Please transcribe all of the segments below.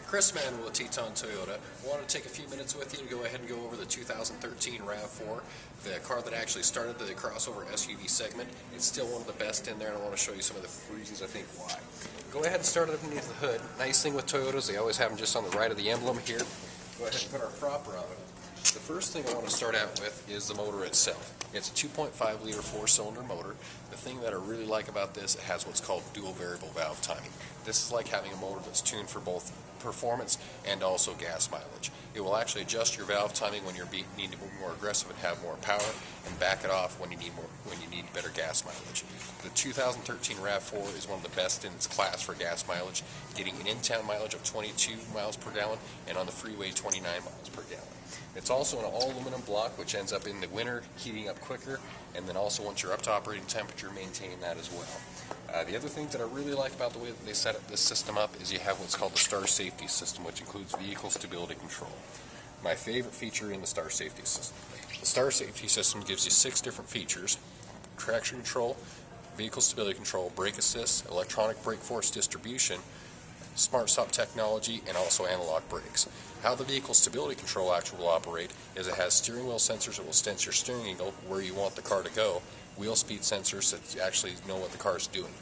Chris Manwill with Teton Toyota. I wanted to take a few minutes with you to go ahead and go over the 2013 RAV4, the car that actually started the crossover SUV segment. It's still one of the best in there, and I want to show you some of the reasons I think why. Go ahead and start it underneath the hood. Nice thing with Toyotas, they always have them just on the right of the emblem here. Go ahead and put our propper on it. The first thing I want to start out with is the motor itself. It's a 2.5 liter 4-cylinder motor. The thing that I really like about this, it has what's called dual variable valve timing. This is like having a motor that's tuned for both performance and also gas mileage. It will actually adjust your valve timing when you need to be more aggressive and have more power, and back it off when you need better gas mileage. The 2013 RAV4 is one of the best in its class for gas mileage, getting an in-town mileage of 22 miles per gallon and on the freeway 29 miles per gallon. It's also an all-aluminum block, which ends up in the winter heating up quicker, and then also once you're up to operating temperature, maintaining that as well. The other thing that I really like about the way that they set up this system up is you have what's called the Star Safety System, which includes vehicle stability control. My favorite feature in the Star Safety System. The Star Safety System gives you 6 different features: traction control, vehicle stability control, brake assist, electronic brake force distribution, smart stop technology, and also analog brakes. How the vehicle stability control actually will operate is it has steering wheel sensors that will sense your steering angle, where you want the car to go, wheel speed sensors that actually know what the car is doing.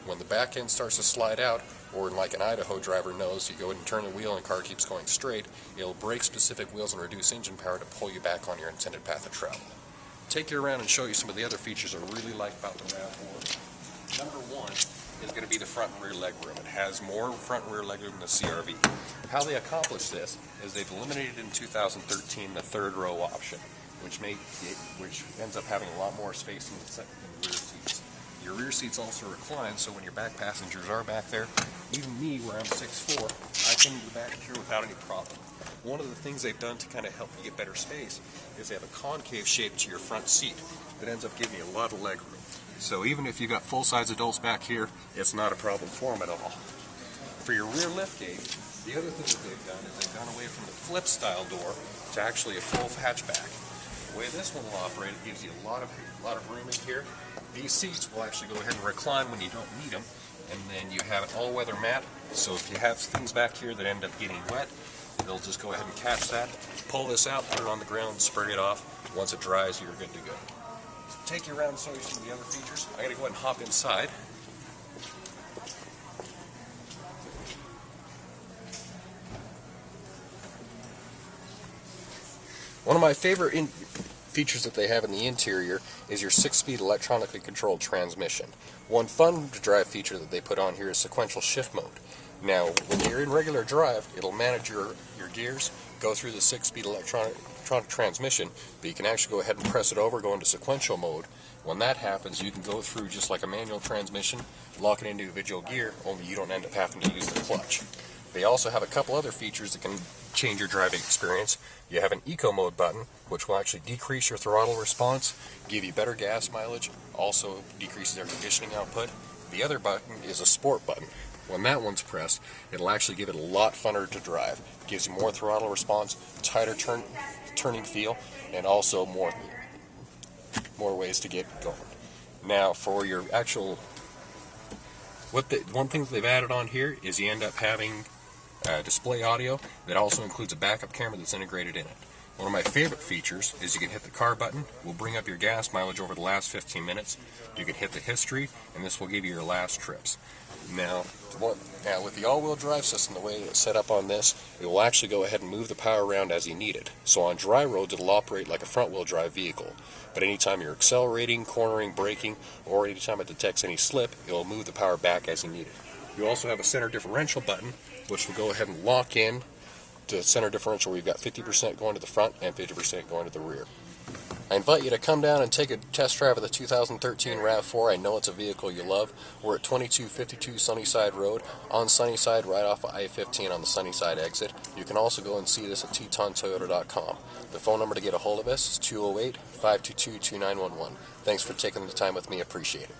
When the back end starts to slide out, or like an Idaho driver knows, you go ahead and turn the wheel and the car keeps going straight, it'll brake specific wheels and reduce engine power to pull you back on your intended path of travel. Take you around and show you some of the other features I really like about the RAV4. Number one is going to be the front and rear legroom. It has more front and rear legroom than the CR-V. How they accomplish this is they've eliminated in 2013 the third row option, which ends up having a lot more space in the rear seats. Your rear seats also recline, so when your back passengers are back there, even me, where I'm 6'4", I can move back here without any problem. One of the things they've done to kind of help you get better space is they have a concave shape to your front seat that ends up giving you a lot of leg room. So even if you've got full-size adults back here, it's not a problem for them at all. For your rear liftgate, the other thing that they've done is they've gone away from the flip-style door to actually a full hatchback. The way this one will operate, it gives you a lot of room in here. These seats will actually go ahead and recline when you don't need them, and then you have an all-weather mat, so if you have things back here that end up getting wet, they'll just go ahead and catch that, pull this out, put it on the ground, spray it off. Once it dries, you're good to go. Take you around and show you some of the other features. I'm going to go ahead and hop inside. One of my favorite features that they have in the interior is your 6-speed electronically controlled transmission. One fun to drive feature that they put on here is sequential shift mode. Now, when you're in regular drive, it'll manage your gears, go through the 6-speed electronic transmission, but you can actually go ahead and press it over, go into sequential mode. When that happens, you can go through just like a manual transmission, lock it into individual gear, only you don't end up having to use the clutch. They also have a couple other features that can change your driving experience. You have an eco mode button, which will actually decrease your throttle response, give you better gas mileage, also decreases air conditioning output. The other button is a sport button. When that one's pressed, it'll actually give it a lot funner to drive. It gives you more throttle response, tighter turning feel, and also more ways to get going. Now, for your actual, one thing that they've added on here is you end up having display audio that also includes a backup camera that's integrated in it. One of my favorite features is you can hit the car button, will bring up your gas mileage over the last 15 minutes. You can hit the history, and this will give you your last trips. Now with the all-wheel drive system, the way it's set up on this, it will actually go ahead and move the power around as you need it. So on dry roads, it'll operate like a front-wheel drive vehicle. But anytime you're accelerating, cornering, braking, or anytime it detects any slip, it will move the power back as you need it. You also have a center differential button, which will go ahead and lock in to center differential, where you've got 50% going to the front and 50% going to the rear. I invite you to come down and take a test drive of the 2013 RAV4. I know it's a vehicle you love. We're at 2252 Sunnyside Road on Sunnyside, right off of I-15 on the Sunnyside exit. You can also go and see this at tetontoyota.com. The phone number to get a hold of us is 208-522-2911. Thanks for taking the time with me. Appreciate it.